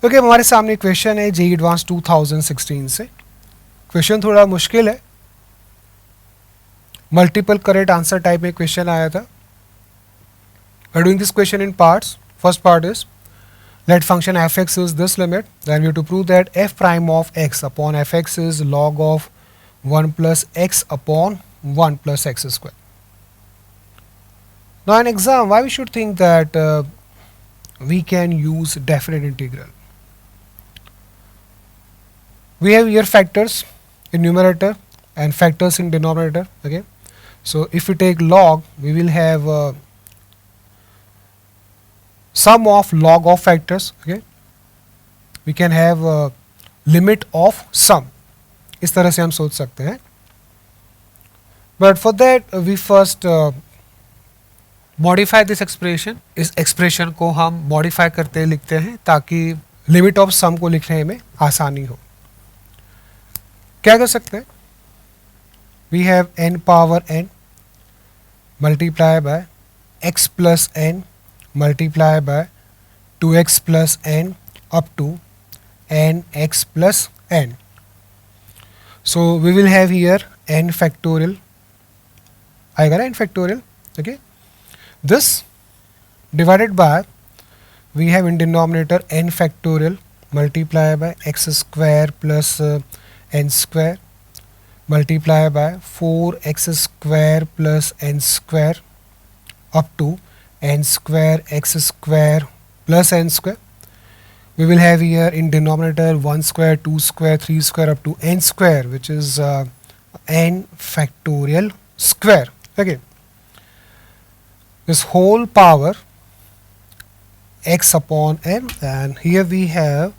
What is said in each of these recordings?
Okay, हमारे सामने question है जेईई एडवांस 2016 से। क्वेश्चन थोड़ा मुश्किल है, मल्टीपल करेक्ट आंसर टाइप में क्वेश्चन आया था। We are doing this question in parts. First part is let function fx is this limit, then we have to prove that f prime of x upon fx is log of 1 plus x upon 1 plus x square. Now in exam, why we should think that we can use definite integral? We have here factors in numerator and factors in denominator. Okay, so if we take log, we will have sum of log of factors. Okay, we can have limit of sum. इस तरह से हम सोच सकते हैं, but for that we first modify this expression. इस expression को हम modify करते लिखते हैं ताकि limit of sum को लिखने में आसानी हो। क्या कर सकते हैं? We have n power n multiply by x plus n multiply by 2x plus n up to nx plus n. So we will have here n factorial. आएगा ना n factorial. Okay. This divided by, we have in denominator n factorial multiply by x square plus n square multiply by 4x square plus n square up to n square x square plus n square. We will have here in denominator 1 square, 2 square, 3 square up to n square, which is n factorial square. Okay, this whole power x upon n, and here we have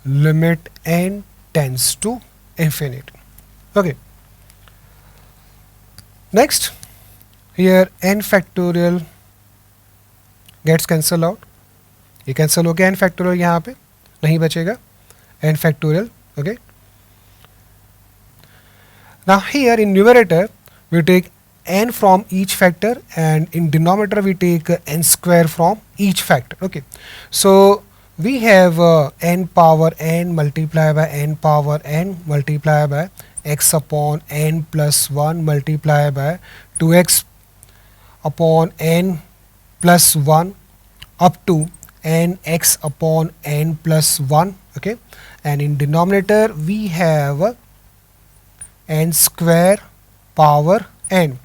limit n tends to infinity. Okay, next here n factorial gets cancel out. ये cancel हो गया n factorial, यहाँ पे नहीं बचेगा n factorial. Okay, now here in numerator we take n from each factor, and in denominator we take n square from each factor. Okay, so we have n power n multiply by n power n multiply by x upon n plus 1 multiply by 2x upon n plus 1 up to nx upon n plus 1. Okay, and in denominator we have n square power n.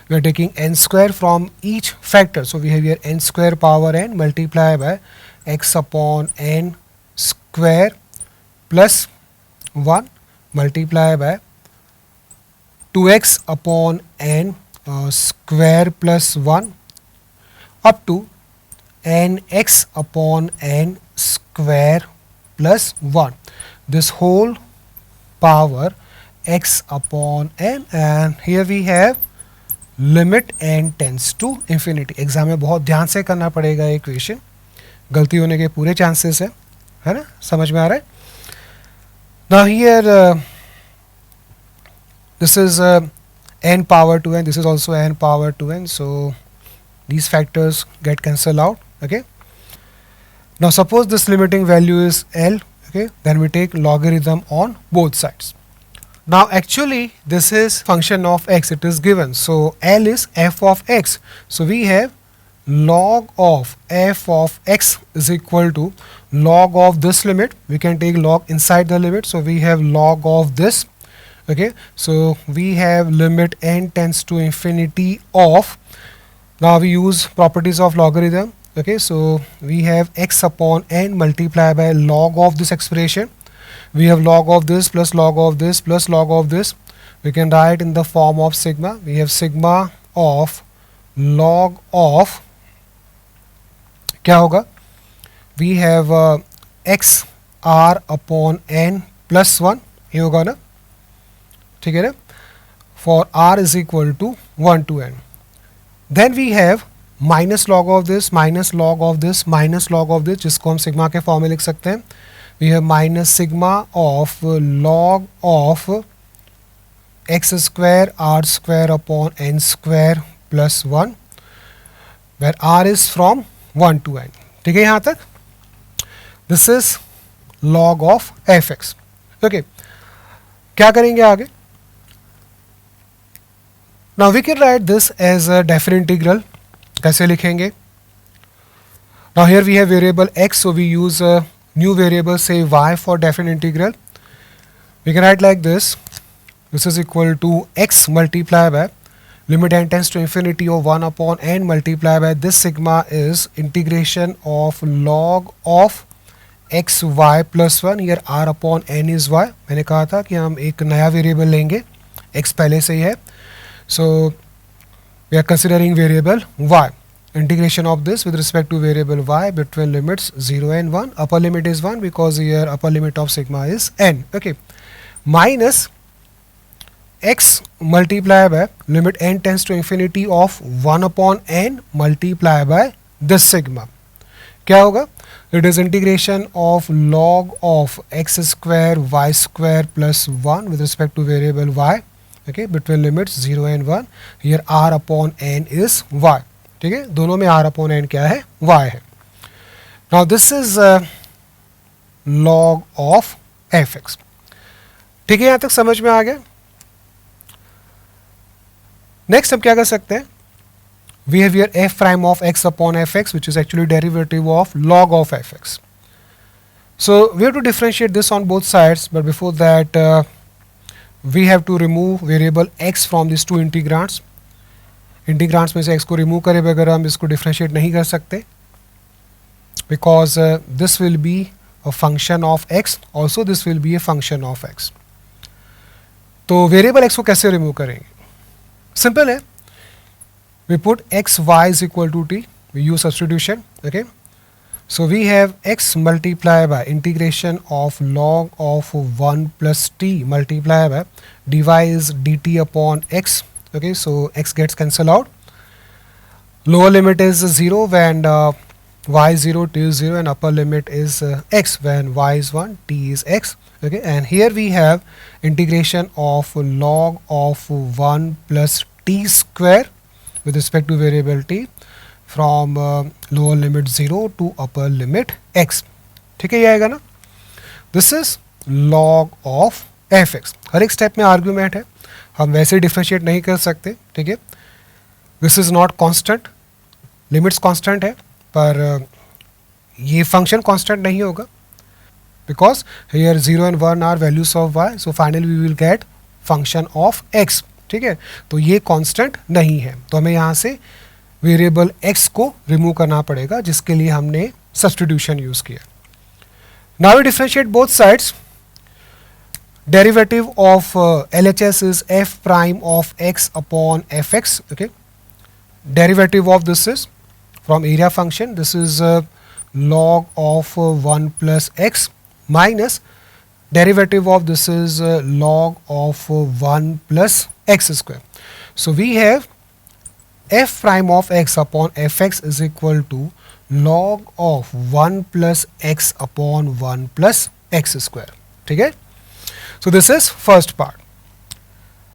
We are taking n square from each factor, so we have here n square power n multiply by x upon n square plus 1 multiply by 2x upon n square plus 1 up to nx upon n square plus 1. This whole power x upon n, and here we have limit n tends to infinity. Exam में बहुत ध्यान से करना पड़ेगा ये question, गलती होने के पूरे चांसेस है ना? समझ में आ रहा है? Now here this is n power to n, this is also n power to n, so these factors get cancelled out. Okay, now suppose this limiting value is L. Okay, then we take logarithm on both sides. Now actually this is function of x, it is given, so L is f of x, so we have log of f of x is equal to log of this limit. We can take log inside the limit, so we have log of this. Okay, so we have limit n tends to infinity of, now we use properties of logarithm. Okay, so we have x upon n multiplied by log of this expression. We have log of this plus log of this plus log of this. We can write in the form of sigma. We have sigma of log of, क्या होगा? We have x r upon n plus 1, ये होगा ना? ठीक है ना? For r is equal to 1 to n. Then we have minus log of this, minus log of this, minus log of this, जिसको हम सिग्मा के फॉर्म में लिख सकते हैं. We have minus sigma of log of x square r square upon n square plus 1, where r is from 1 to n. ठीक है यहाँ तक? This is log of fx. Okay, क्या करेंगे आगे? Now we can write this as a definite integral. कैसे लिखेंगे? Now here we have variable x, so we use a new variable, say y, for definite integral. We can write like this. This is equal to x multiplied by limit n tends to infinity of 1 upon n multiplied by this sigma is integration of log of x y plus 1. Here r upon n is y. मैंने कहा था कि हम एक नया variable लेंगे, x पहले से ही है. So we are considering variable y. Integration of this with respect to variable y between limits 0 and 1. Upper limit is 1 because here upper limit of sigma is n. Okay, minus x multiplied by limit n tends to infinity of 1 upon n multiplied by this sigma. क्या होगा? It is integration of log of x square y square plus 1 with respect to variable y. Okay, between limits 0 and 1. Here r upon n is y. ठीक है, दोनों में r upon n क्या है? y है. Now this is log of fx. ठीक है, यहाँ तक समझ में आ गया? नेक्स्ट हम क्या कर सकते हैं? We have here f prime of x upon fx, which is actually derivative of log of fx. So we have to differentiate this on both sides, but before that we have to remove variable x from these two integrands. इंटीग्रांड्स में से x को remove करे बगैर हम इसको differentiate नहीं कर सकते, because this will be a function of x, also this will be a function of x. तो वेरिएबल x को कैसे रिमूव करेंगे? सिंपल है, we put x y is equal to t, we use substitution. Okay, so we have x multiply by integration of log of 1 plus t multiply by dy is dt upon x. Okay, so x gets cancelled out. Lower limit is 0 when y is 0, t is 0, and upper limit is x when y is 1, t is x. Okay, and here we have integration of log of 1 plus t square with respect to variable t from lower limit 0 to upper limit x. ठीक है, ये आएगा ना? This is log of fx. हर एक step में argument है, हम वैसे डिफ्रेंशिएट नहीं कर सकते. ठीक है, this is not constant, limits constant है, पर ये फंक्शन कांस्टेंट नहीं होगा, because here 0 and 1 are values of y, so finally we will get function of x. ठीक है, तो ये कांस्टेंट नहीं है, तो हमें यहाँ से वेरिएबल x को रिमूव करना पड़ेगा, जिसके लिए हमने सब्स्टिट्यूशन यूज किया. Now we differentiate both sides. Derivative of LHS is f prime of x upon fx. Okay, derivative of this is from area function. This is log of 1 plus x minus derivative of this is log of 1 plus x square. So we have f prime of x upon fx is equal to log of 1 plus x upon 1 plus x square. ठीक है? So this is first part.